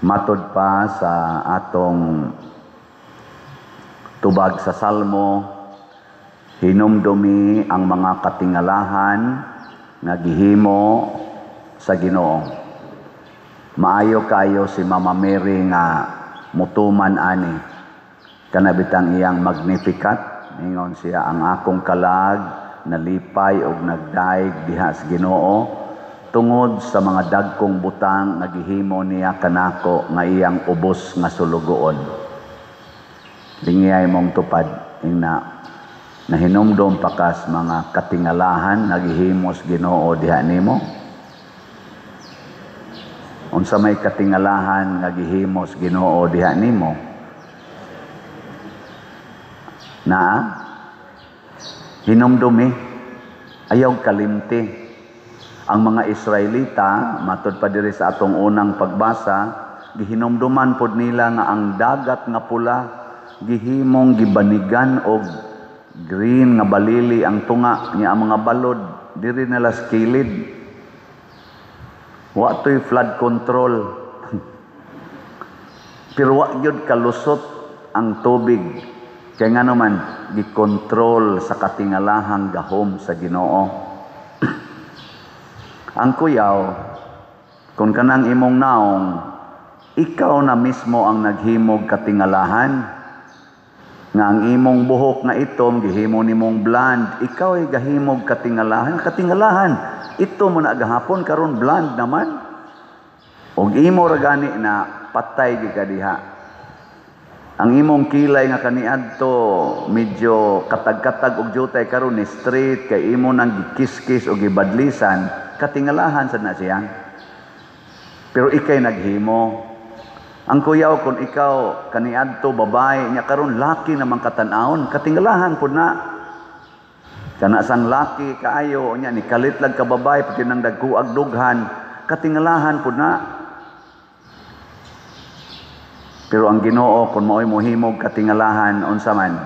Matod pa sa atong tubag sa Salmo, hinumdumi ang mga katingalahan nga gihimo sa Ginoo. Maayo kayo si Mama Mary nga mutuman ani, kanabitang iyang Magnificat, ingon siya, ang akong kalag nalipay og nagdaig diha sa Ginoo tungod sa mga dagkong butang nga gihimo niya kanako nga iyang ubos nga sulugoon. Lingiyay mong tupad ina nahinumdom pakas mga katingalahan nga gihimo sa Ginoo diha nimo. Unsa may katingalahan nga gihimo sa Ginoo diha nimo? Na hinumdumi, ayaw kalimti. Ang mga Israelita, matod pa diri sa atong unang pagbasa, gihinumduman pod nila nga ang dagat nga pula gihimong gibanigan og green nga balili ang tunga niya ang mga balod diri nila sa kilid. Wa to'y flood control. Pero wa gyud kalusot ang tubig. Kaya nga naman, gikontrol sa katingalahang gahom sa Ginoo. Ang kuyaw, kung kanang imong naong, ikaw na mismo ang naghimog katingalahan, nga ang imong buhok nga itom, gihimo nimong blonde, ikaw ay gahimog katingalahan. Katingalahan, ito mo na agahapon, karon blonde naman. Og imo ragani na patay gikadiha. Ang imong kilay nga kaniadto medyo katag-katag og jutay karon ni straight kay imo nang gikis-kis og gibadlisan, katingalahan sa na siya. Pero ikay naghimo. Ang kuyaw kung ikaw kaniadto babae nya karon laki naman katan-awon, katingalahan pud na. Kana sang laki kaayo nya ni kalitlag ka babae pati nang dagkuag dughan, katingalahan pud na. Pero ang Ginoo kung mao'y mohimog katingalahan unsa man,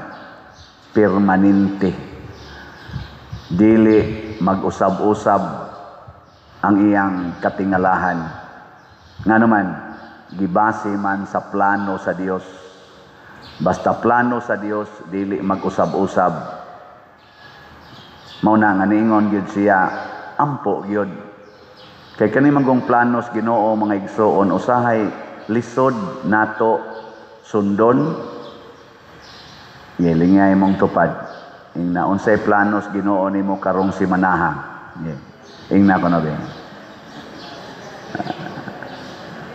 permanente. Dili mag-usab-usab ang iyang katingalahan. Nga naman, gibase man sa plano sa Dios. Basta plano sa Dios, dili mag-usab-usab. Mao na nga niingon gyud siya, ampo gyud. Kay kani manggong planos Ginoo mga igsoon, usahay lisod nato sundon, yelingay mong tupad. Ing na unsay planos Ginoo nimo karong simanaha. Ing na ko na ba?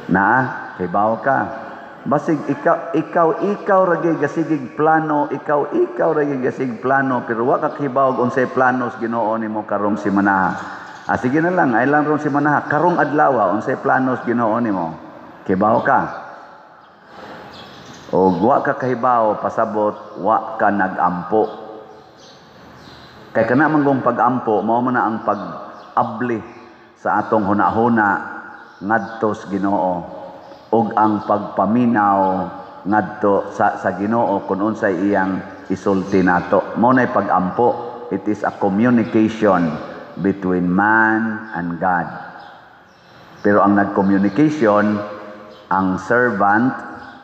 Na kibaw ka. Basig ikaw ragay gasigig plano, ikaw ragay gasig plano, pero wa ka kibaw unsay planos Ginoo nimo karong simanaha. Sige na lang, ay lang rong simanaha, karong adlaw unsay planos Ginoo nimo. Kibaw ka. O wa ka kahibaw, pasabot, wa ka nagampo. Kay kana man gong pag-ampo, mao man na ang pag-abli sa atong hunahuna ngadto sa Ginoo. Ug ang pagpaminaw ngadto sa Ginoo kung unsay iyang isulti nato. Mao nay pag-ampo. It is a communication between man and God. Pero ang nag-communication, ang servant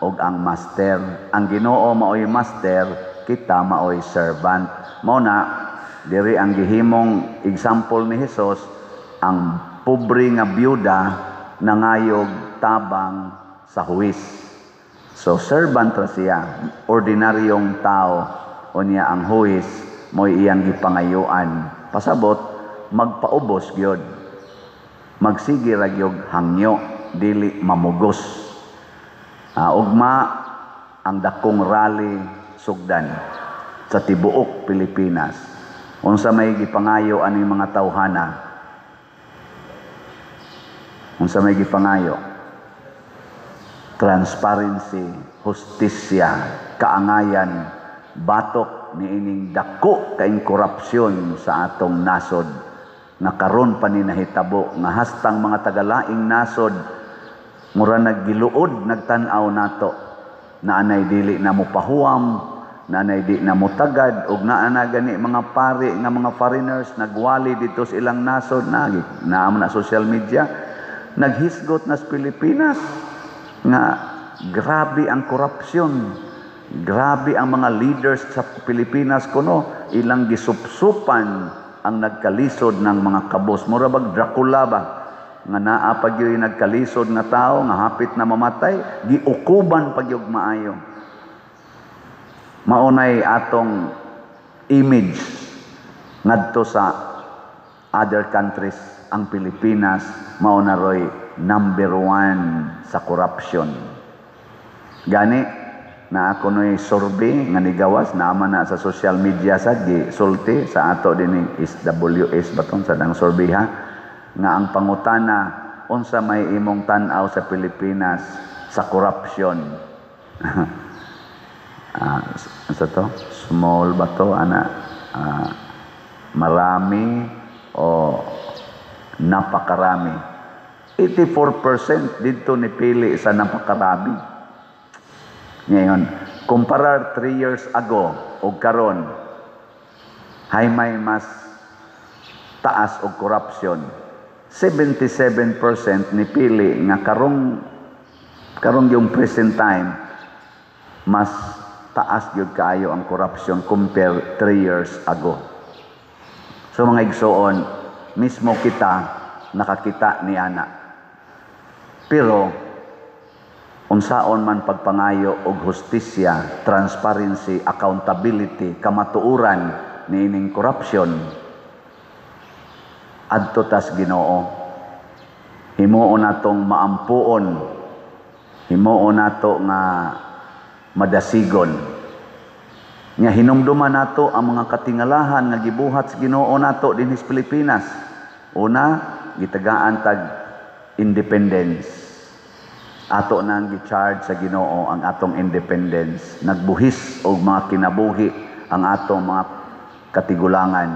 o ang master. Ang Ginoo mao'y master, kita mao'y servant. Mao na, diri ang gihimong example ni Jesus, ang pobre nga byuda nangayog tabang sa huwis. So servant ra siya, ordinaryong tao, o niya ang huwis, mo'y iyang gipangayuan. Pasabot, magpaubos gyud. Magsige ra gyud hangyo, dili mamugos. Ugma ang dakong rally sugdan sa tibuok Pilipinas. Unsa may gipangayo ani mga tawhana? Unsa may gipangayo? Transparency, hustisya, kaangayan, batok niining dako kaing korupsyon sa atong nasod. Nga karon pa ni nahitabo nga hastang mga tagalaing nasod mura naggiluod nagtan-aw nato na anay dili na mo pahuwam, na anay di na mo tagad, ug naa na gani mga pari nga mga foreigners nagwali dito sa ilang nasod na social media naghisgot na sa Pilipinas. nga grabe ang korupsyon, grabe ang mga leaders sa Pilipinas kuno, ilang gisupsupan ang nagkalisod ng mga kabos. Mura bag Dracula ba? Nga naa pag yung nagkalisod nga tao, nga hapit na mamatay, giukuban pag yung maayo. Maunay atong image ngadto sa other countries, ang Pilipinas mauna roy number 1 sa corruption. Gani na ako no'y survey nga nigawas naman na sa social media sa gisulti sa ato din SWS baton sa dang survey ha, nga ang pangutana unsa may imong tan-aw sa Pilipinas sa corruption. Sa to small ba to ana, marami o napakarami. 84% dito nipili sa napakarami. Ngayon, kumparar 3 years ago o karon, hay may mas taas og corruption. 77% nipili nga karong yung present time mas taas gyud kaayo ang corruption compare 3 years ago. So mga igsoon, mismo kita nakakita ni ana. Pero unsaon man pagpangayo og hustisya, transparency, accountability, kamatuoran niining corruption adto tas Ginoo. Himuon natong maampuon, himuon nato nga madasigon. Nga hinumduman nato ang mga katingalahan nga gibuhat sa Ginoo nato dinhi sa Pilipinas. Una, gitagaan tag independence. Ato nang gi-charge sa Ginoo ang atong independence. Nagbuhis og mga kinabuhi ang atong mga katigulangan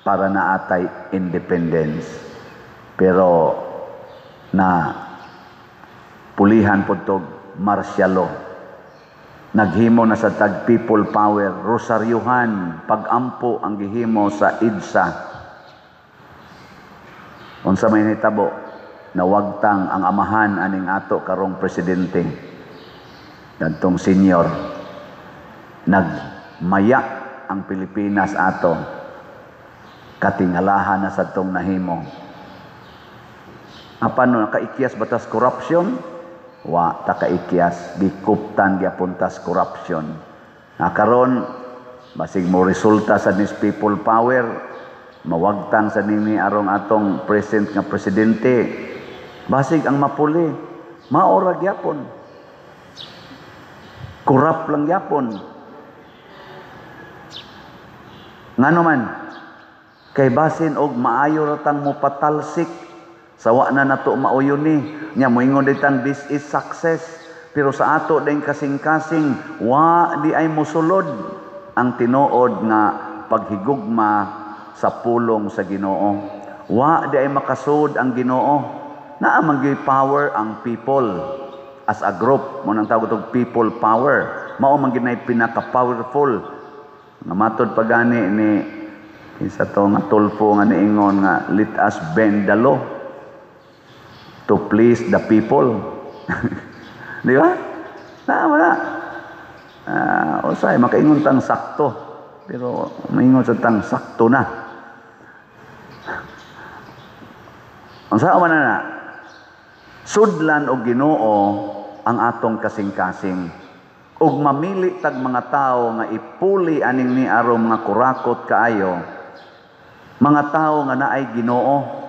para naatay independence. Pero na pulihan pud tog martial law. Naghimo na sa tag people power, rosaryuhan, pagampo ang gihimo sa IDSA. Unsa may nitabo, nawagtang ang amahan aning ato karong presidente. Dantong senior, nagmaya ang Pilipinas ato, katingalahan na sa tong nahimo. Apan nakaikyas batas corruption? Wa takaikyas, gikuptan giapuntas corruption. Karon basig mo resulta sa nis people power, mawagtang sa nini arong atong present nga presidente, basig ang mapuli, maora gyapon. Corrupt lang gyapon. Ngano man kay basin og maayo ratang mo patalsik sawa na nato mauyon ni nya moingon ditan this is success, pero sa ato din kasing-kasing wa di ay mosulod ang tinuod nga paghigugma sa pulong sa Ginoo. Wa di ay makasud ang Ginoo. Naa man gyud power ang people as a group, mo nang tawag og people power. Mao man gyud nay pinaka-powerful. Nga matod pagani ni isa to nga tulfo nga niingon nga let us bend the law to please the people. Di ba? Wala. Usay, makaingon tang sakto. Pero maingon sa tang sakto na. Ang saan na sudlan o Ginoo ang atong kasing-kasing. Ug mamili tag mga tao nga ipuli aning ni aron mga kurakot kaayo. Mga tao nga naay Ginoo.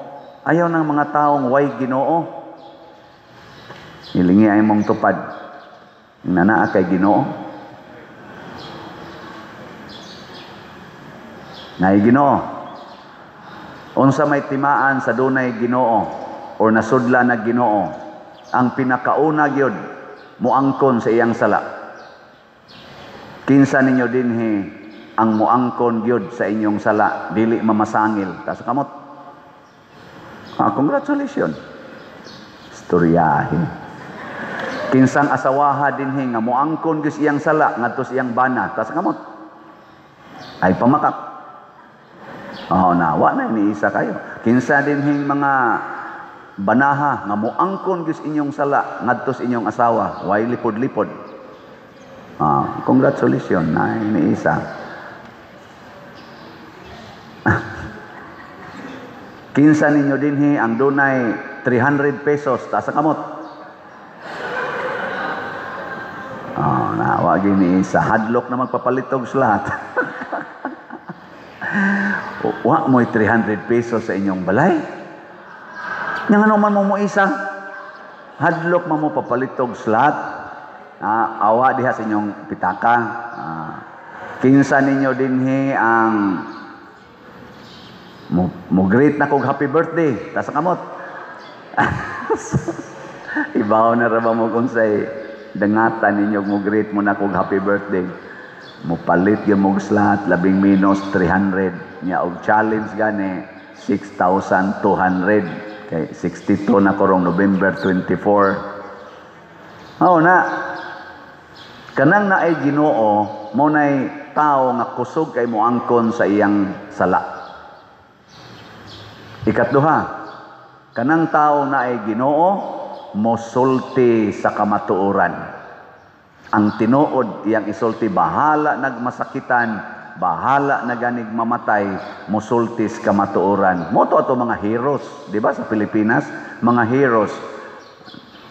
Ayaw ng mga taong way Ginoo. Ilingi ay mong tupad na naa kay Ginoo. Naay Ginoo. Unsa may timaan sa dunay Ginoo or nasudla na Ginoo, ang pinakauna gyud muangkon sa iyang sala. Kinsa ninyo dinhi ang muangkon gyud sa inyong sala, dili mamasangil ta sa kamot. Congratulations. Istoryahe. Kinsang asawaha dinhi nga muangkon gyud iyang sala ngadto sa iyang bana ta sa kamot. Ay pamakak. Nawa na iniisa kayo. Kinsa dinhi mga banaha nga moangkon gis inyong sala ngadto sa inyong asawa, way lipod-lipod. Congratulations na ini isa. Kinsa ninyo dinhi ang dunay 300 pesos taas sa kamot. Wagi ni isa hadlok na magpapalitog sa lahat. Wa mo'y 300 pesos sa inyong balay. Nga ano man mo isa, hadlok mo papalitog sa lahat. Awa diha sa inyong pitaka. Kinsa ninyo dinhi ang mo greet na kog happy birthday ta sa kamot. Ibaw na ra ba mo kung say dangatan ninyo mo greet mo na kog happy birthday. Mo palit gyud mo slot labing minus 300 nya og challenge gani 6,200 kay 62 na karong November 24. Na kanang naay Ginoo mo nay tao nga kusog kay moangkon sa iyang sala. Ikatduha, kanang tao naay Ginoo mosulti sa kamatuoran. Ang tinuod iyang isulti, bahala nagmasakitan, bahala naganig mamatay, musultis kamatuoran. Moto ato mga heroes, di ba sa Pilipinas? Mga heroes.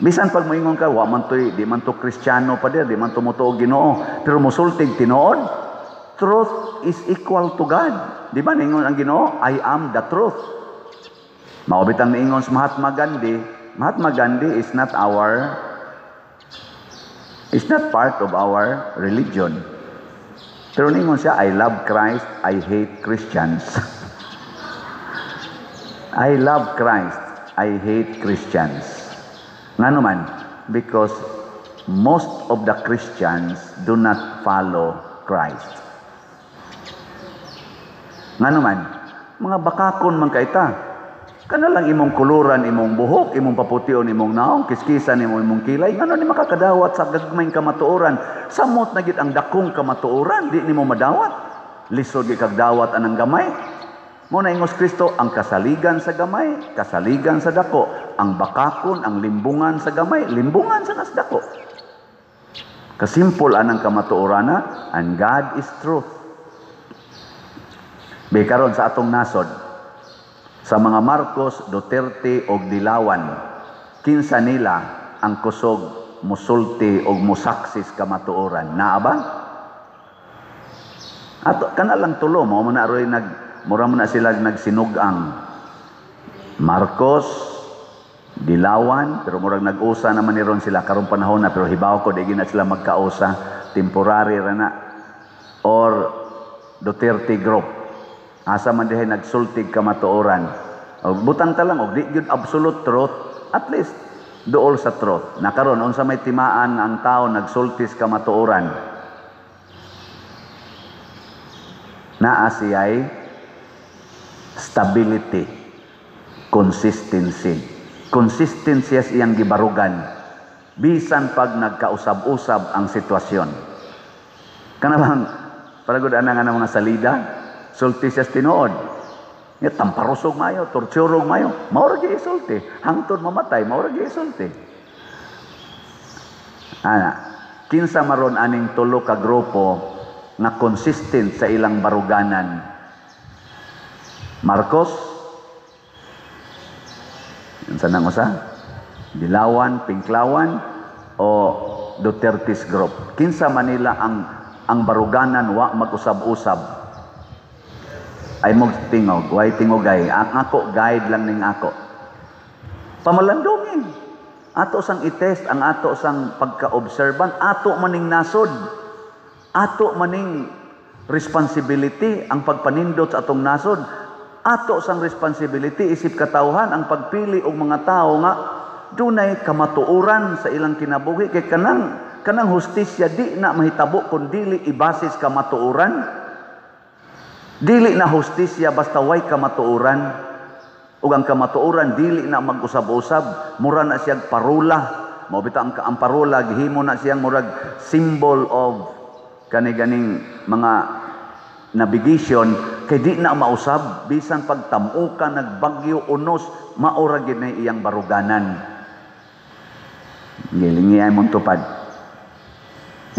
Bisan pag moingon ka, wa man to'y, di man to Kristiyano pa di man to moto og Ginoo. Pero musultig tinuod, truth is equal to God. Di ba ningon ang Ginoo, I am the truth. Maubit ang niingon sa Mahatma Gandhi. Mahatma Gandhi is not part of our religion. Pero ningon siya, I love Christ, I hate Christians. I love Christ, I hate Christians. Nga naman, because most of the Christians do not follow Christ. Nga naman, mga bakakon man kaita, kana lang imong kuluran, imong buhok, imong papution, imong naong, kiskisan, imong kilay, ngano ni makakadawat sa gagmayng kamatuoran. Samot na gid ang dakong kamatuoran, di nimo madawat. Lisod gid kag dawat anang gamay. Mo na ingos Kristo, ang kasaligan sa gamay, kasaligan sa dako, ang bakakon, ang limbungan sa gamay, limbungan sa nas dako. Kasimpol anang kamatuorana, and God is truth. Bekaron sa atong nasod, sa mga Marcos, Duterte o Dilawan, kinsa nila ang kusog, musulti o musaksis kamatuoran. Naa ba? Ato, kana lang tulo, mura mo na sila nagsinugang. Marcos, Dilawan, pero murag nag-usa naman ni ron sila karong panahon na, pero hibaw ko, di na sila magkausa, temporary rana. Or Duterte group. Asa man dihay nagsultig kamatuoran. Butang ta lang og di gyud absolute truth, at least duol sa truth. Nakaron unsa may timaan ang tao nagsultis kamatuoran. Naa siya'y stability, consistency. Consistency sa iyang gibarugan. Bisan pag nagkausab-usab ang sitwasyon. Kanabang paragod ana nga mga salida, sulti siya tinuod. Ya tamparusog mayo, torturog mayo. Mao ra gyud isulti. Hangtod mamatay, mao ra gyud isulti. Kinsa maron aning tulo ka grupo na consistent sa ilang baruganan? Marcos, unsa nang usa? Dilawan, Pinklawan o Duterte's group. Kinsa manila ang baruganan wa mag-usab-usab? Ay mo tingog, way tingogay. Ang ako, guide lang ning ako. Pamalandungin. Ato sang i-test, ang ato sang pagka-observant, ato maning nasod. Ato maning responsibility, ang pagpanindot sa atong nasod. Ato sang responsibility, isip katawhan, ang pagpili og mga tao nga, dunay kamatuoran sa ilang kinabuhi. Kay kanang hustisya, di na mahitabo kung dili ibasis kamatuoran. Dili na hustisya basta way kamatuoran. Ug ang kamatuoran dili na mag-usab-usab, mura na siyang parula. Mao bitaw ang parula gihimo na siyang murag symbol of kani-ganing mga navigation kay di na mausab bisan pagtamuka nagbagyo unos maura gid na iyang baruganan. Gilingi ay mong tupad.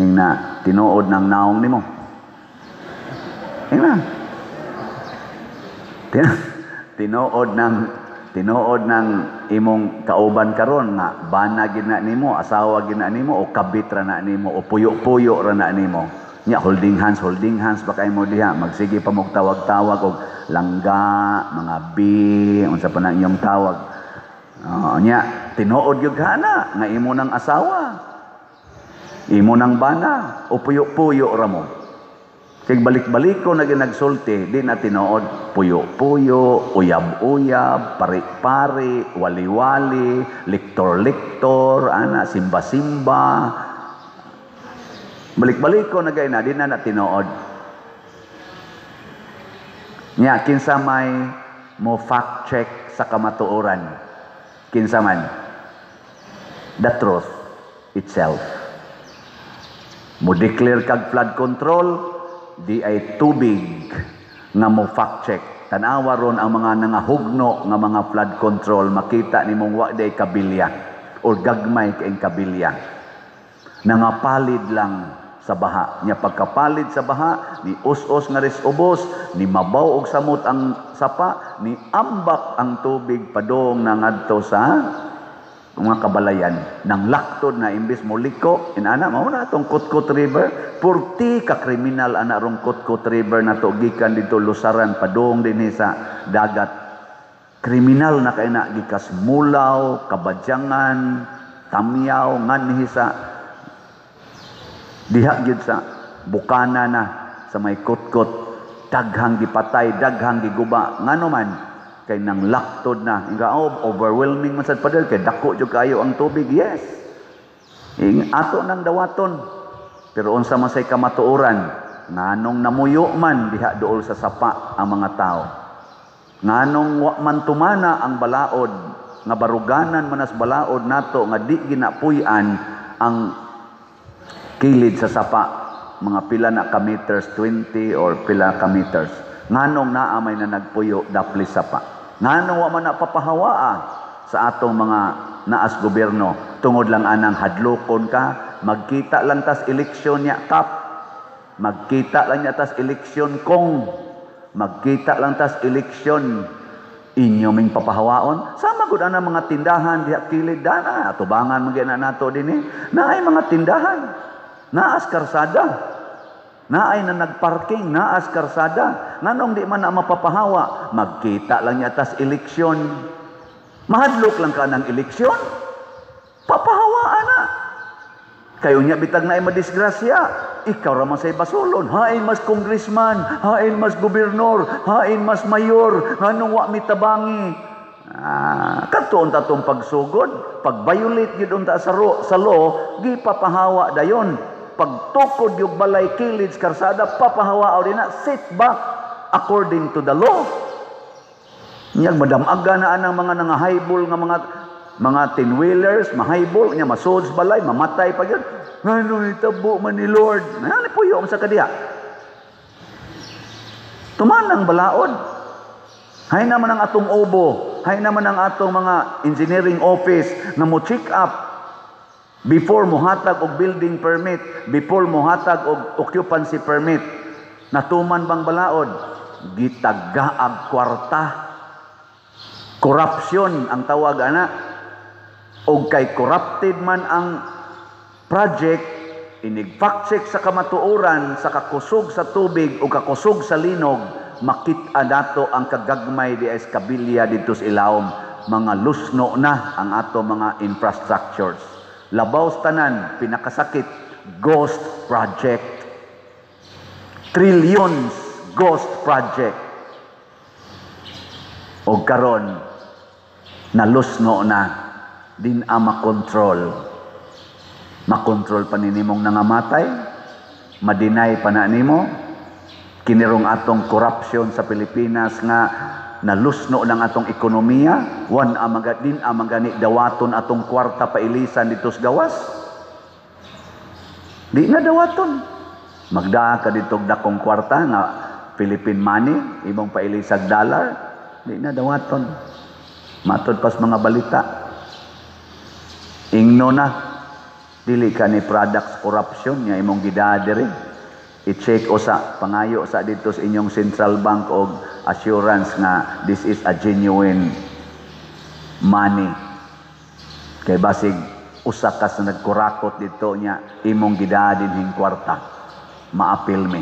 Ing na tinuod ng naong nimo. Ing na. Tinuod ng imong kauban karon nga bana gid na nimo, asawa gid na nimo o kabit ra na nimo o puyo-puyo ra na nimo. Nya holding hands ba kay mo diha, magsige pa mo tawag-tawag og langga, mga bi, unsa pa na inyong tawag. Nya tinuod gyud kana nga imo nang asawa. Imo nang bana o puyo-puyo ra mo. Kay balik-balik ko na ginagsulti, di na tinuod puyo-puyo, uyab-uyab, pari-pari, wali-wali, liktor-liktor, simba-simba. Balik-balik ko na gayna, di na tinuod. Nya, kinsa may mo fact check sa kamatuoran. Kinsa man? The truth itself. Mo declare kag flood control, di ay tubig nga mo fact check. Tanawa ron ang mga nangahugno nga mga flood control, makita nimong wa day kabilya or gagmay kaing kabilya. Nangapalid lang sa baha. Nya pagkapalid sa baha, ni us-us nga res ubos, ni mabaw og samot ang sapa, ni ambak ang tubig padong na ngadto sa mga kabalayan. Nang laktod na imbis mo liko, inana mao na atong Kutkut River, purti ka kriminal ana rong Kutkut River na to gikan dito lusaran padong dinhi sa dagat. Kriminal na kay na gikas Mulaw, Kabadyangan, Tamyaw nganhi sa diha gyud sa Bukana na sa may Kutkut, daghang gipatay, daghang giguba. Ngano man kay nang laktod na, overwhelming man sad padel kay dako jud kayo ang tubig. Yes, ato nang dawaton, pero unsa man say kamatuoran, nganong namuyo man diha dool sa sapa ang mga tao, nganong wa man tumana ang balaod nga baruganan manas balaod nato nga di ginapuy-an ang kilid sa sapa, mga pila na ka meters, 20 or pila ka meters. Nganong naamay na nagpuyo dapli sapa. Nganong wa man napapahawaa sa atong mga naas gobyerno tungod lang anang hadlokon ka, magkita lang tas eleksyon nya kap, magkita lang nya tas eleksyon kong, magkita lang tas eleksyon inyo ming papahawaon. Sama gud ana mga tindahan diha kilid dana, atubangan man gyud nato dinhi. Naay mga tindahan, naas karsada. Naay na nagparking, naas karsada. Nganong di man na mapapahawa, magkita lang niya tas eleksyon. Mahadlok lang ka ng eleksyon, papahawaan na. Kayo niya bitag na ay madisgrasya. Ikaw raman say basulon, hain mas congressman, hain mas gobernador, hain mas mayor, nganong wa mitabangi. Katuon tatong pagsugod, pag-violate yun unta sa law, di papahawa dayon. Pagtukod yung balay kilid karsada, papahawa o din na, sit back according to the law. Niyag madamaga na anang mga nangahaybol nga mga tin-wheelers, mahaybol, niya masods balay, mamatay pa yun. Ano itabo man ni Lord? Ano po yung sa kadiya? Tumanang balaod. Hay naman ang atong obo, hay naman ang atong mga engineering office na mo check up before mohatag og building permit, before mohatag og occupancy permit. Natuman bang balaod? Gitagaag kwarta. Corruption ang tawag ana. Og kay corrupted man ang project, inig-fact check sa kamatuoran, sa kakusog sa tubig o kakusog sa linog, makita nato ang kagagmay di eskabilya dito sa ilawom. Mga lusno na ang ato mga infrastructures. Labaw tanan, pinakasakit, ghost project. Trillions ghost project. O karon, nalusno na, din makontrol. Makontrol pa ninimong nangamatay, madinay pa na nimo, kinirong atong corruption sa Pilipinas nga nalusno ng atong ekonomiya, wan din amagani dawaton atong kwarta pailisan dito sa gawas. Di na dawaton. Magdaa ka dito dakong kwarta nga Philippine money, imong pailisag dollar, di na dawaton. Matod pas mga balita. Ingno na, dili ka ni products corruption, nga imong gidadiri. I-check o sa pangayo sa dito sa inyong central bank o assurance nga this is a genuine money. Kay basig usa ka sa nagkurakot dito niya imong gidadin hing kwarta. Maapil mi.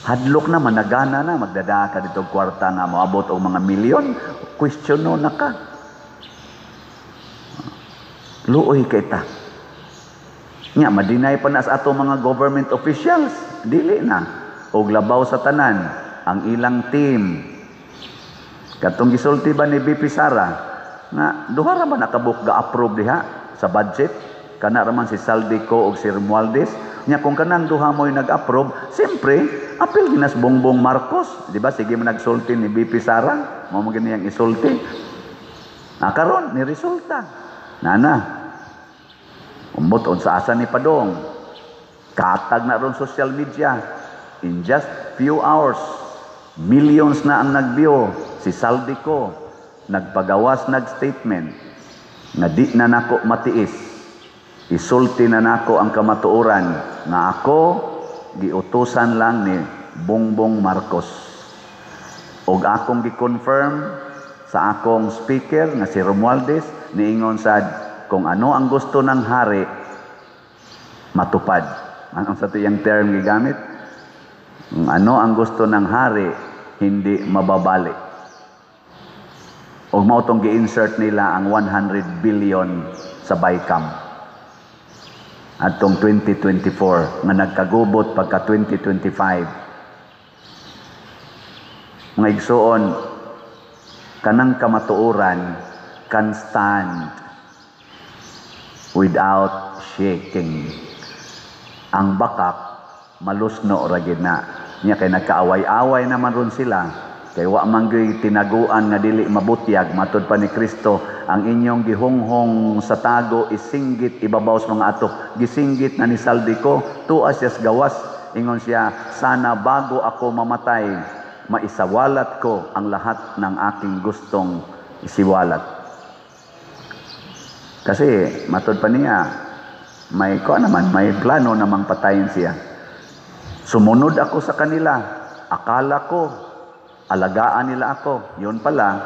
Hadlok na managana na magdada ka dito kwarta nga moabot og mga milyon, questiono na ka. Luoy kay ta. Nya madinay pa na sa ato mga government officials, dili na og labaw sa tanan ang ilang team. Katong gisulti ba ni BP Sara nga duha ra man nakabuk ga-approve diha sa budget, kana ra man si Saldico og si Romualdez. Nya kung kanang duha mo'y nag-approve, siyempre apil ginas Bongbong Marcos, di ba? Sige man nagsulti ni BP Sara, mo man ganiyang isulti. Karon ni resulta. Nana umbot sa asa ni Padong. Katag na ron social media. In just few hours, millions na ang nag-view. Si Saldico, nagpagawas, nag-statement, nga di na nako matiis. Isulti na nako ang kamatuoran nga ako, giutusan lang ni Bongbong Marcos. Og akong gi-confirm sa akong speaker nga si Romualdez, niingon sad, kung ano ang gusto ng hari, matupad. Anong sa tiyang term gigamit? Kung ano ang gusto ng hari, hindi mababali. O mautong gi-insert nila ang 100 billion sa BICAM. At tong 2024, nga nagkagubot pagka 2025. Mga igsoon, kanang kamatuoran can stand without shaking. Ang bakak, malusno ra gid na. Nya kay nagkaaway-away naman ron sila. Kay wa man gyud tinaguan nga dili mabutyag matud pa ni Kristo, ang inyong gihunghong sa tago isinggit ibabaw sa mga atok. Gisinggit na ni Saldico, tuas siyas gawas. Ingon siya, sana bago ako mamatay, maisawalat ko ang lahat ng aking gustong isiwalat. Kasi matod pa niya, may plano namang patayin siya. Sumunod ako sa kanila. Akala ko, alagaan nila ako. Yun pala,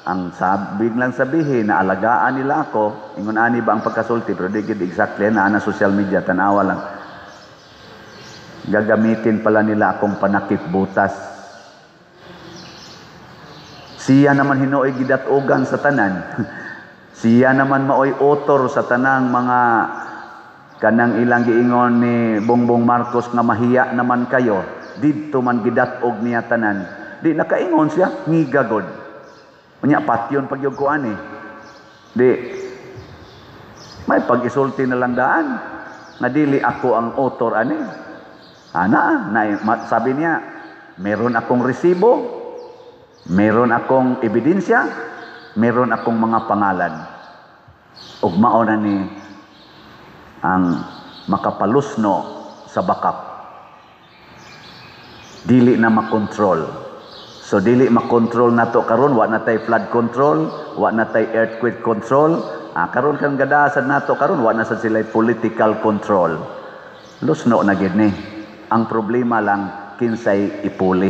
ang biglang sabihin na alagaan nila ako, ingon ani ba ang pagkasulti, pero di gid exactly na social media, tanawa lang. Gagamitin pala nila akong panakip butas. Siya naman hinuoy gidatugan sa tanan. Siya naman maoy author sa tanang mga kanang ilang giingon ni Bongbong Marcos nga mahiya naman kayo. Didto man gidatog niya tanan. Di nakaingon siya, ngigagod. Unya patyon pagyog ko ani. Di may pag-isulti na lang daan nga dili ako ang author ani. Sabi niya, meron akong resibo, meron akong ebidensya, meron akong mga pangalan. Ug mao na ni ang makapalusno sa bakak. Dili na makontrol. So dili makontrol nato karon, wa na tay flood control, wa na tay earthquake control. Karon kang gadasan nato karon, wa na sad sila political control. Lusno na gid ni. Ang problema lang kinsay ipuli.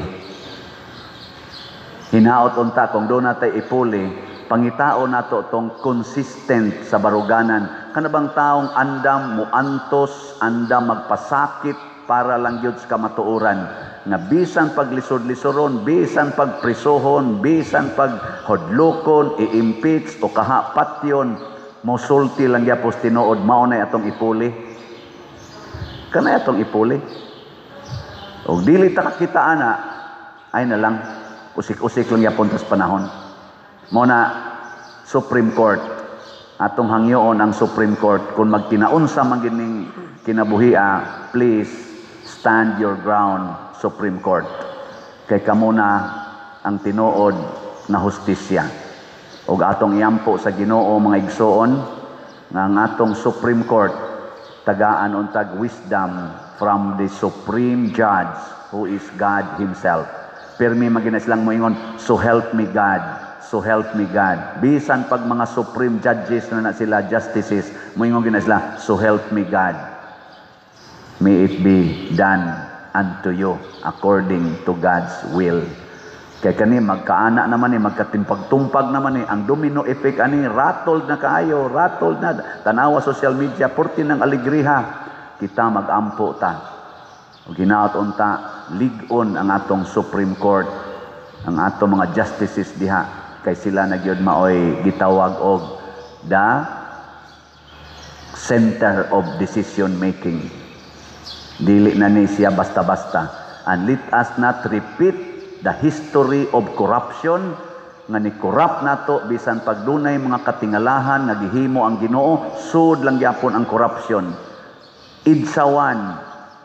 Hinaot unta kung do natay ipuli, pangitao nato tong consistent sa baruganan. Kanabang taong andam muantos, andam magpasakit para lang gyud sa kamatuoran. Nga bisan paglisod-lisoron, bisan pagprisohon, bisan paghodlokon, i-impeach o kahapatyon, mosulti lang gyapos tinuod, mao na atong ipuli. Kana atong ipuli. O dili ta kakita ana, ay na lang, usik-usik lang yapon tas panahon. Muna, Supreme Court, atong hangyoon ang Supreme Court, kung magtinaunsa man gining kinabuhia, please stand your ground, Supreme Court. Kay kamo na ang tinuod na hustisya. O atong iyampo sa Ginoo mga igsoon, nga ang atong Supreme Court, tagaan untag wisdom from the supreme judge who is God himself. Pirmi magina silang moingon, so help me God, so help me God. Bisan pag mga supreme judges na sila, justices, moingon gina sila, so help me God. May it be done unto you according to God's will. Kaya kani magkaana naman ni, magkatimpag-tumpag naman ni, ang domino effect ani, rattled na kaayo, rattled na, tanawa social media, purti ng aligriha, kita magampo ta. O ginaot unta, ligon ang atong Supreme Court, ang atong mga justices diha, kay sila nagyod maoy gitawag og the center of decision making. Dili na ni siya basta-basta. And let us not repeat the history of corruption, nga ni corrupt nato bisan pagdunay mga katingalahan nga gihimo ang Ginoo, sud lang gyapon ang corruption. Idsawan,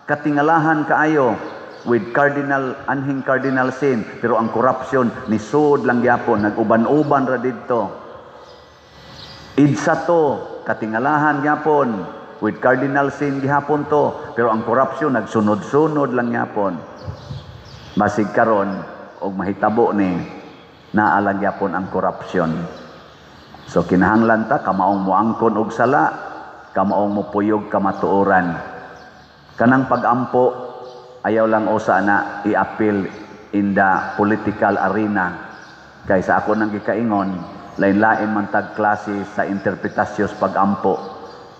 katingalahan kaayo with anhing cardinal sin, pero ang corruption ni sud lang gyapon, nag-uban-uban ra didto. Idsato, katingalahan gyapon with cardinal sin gihapon to, pero ang corruption nagsunod-sunod lang gyapon. Basig karon og mahitabo ni naalang gyapon ang corruption. So kinahanglan ta kamaong moangkon og sala, kamaong mopuyog kamatuoran. Kanang pag-ampo ayaw lang usa na i-appeal in the political arena. Kaysa ako nang gikaingon, lain-lain man tag klase sa interpretasyos pag-ampo.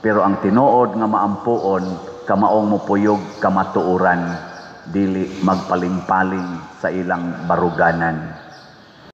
Pero ang tinuod nga maampuon, kamaong mopuyog kamatuoran, dili magpaling-paling sa ilang baruganan.